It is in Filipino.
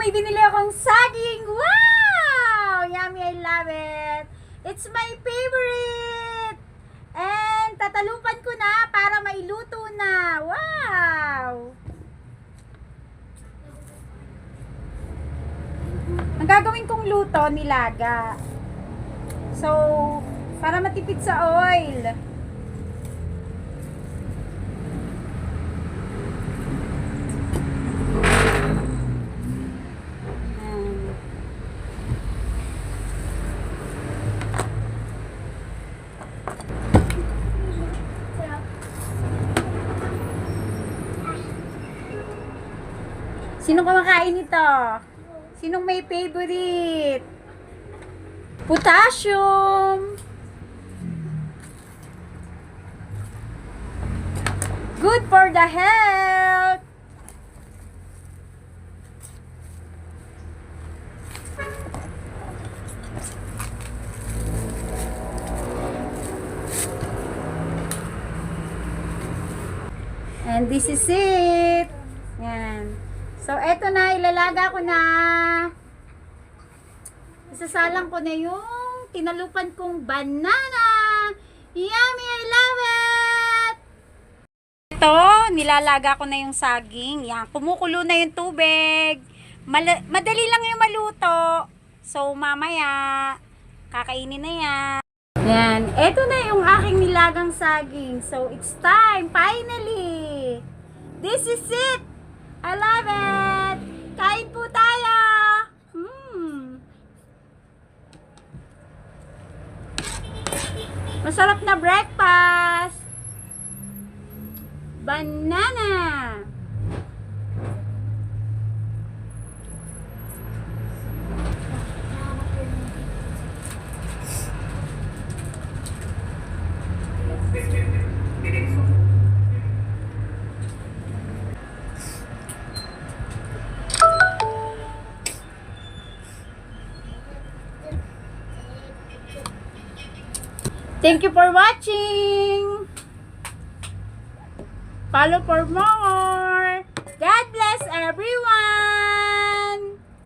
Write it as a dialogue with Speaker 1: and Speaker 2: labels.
Speaker 1: may binili akong saging. Wow! Yummy, I love it. It's my favorite. And tatalupan ko na para mailuto na. Wow! Ang gagawin kong luto, nilaga. So, para matipid sa oil. Sinong kumakain nito? Sinong may favorite? Potassium. Good for the health. And this is it. Yan. So, eto na, ilalaga ko na. Isasalang ko na yung tinalupan kong banana. Yummy! I love it! Ito, nilalaga ko na yung saging. Yan, kumukulo na yung tubig. Madali lang yung maluto. So, mamaya, kakainin na yan. Yan, eto na yung aking nilagang saging. So, it's time, finally! This is it! I love it! Kain po tayo! Masarap na breakfast! Banana! Thank you for watching. Follow for more. God bless everyone.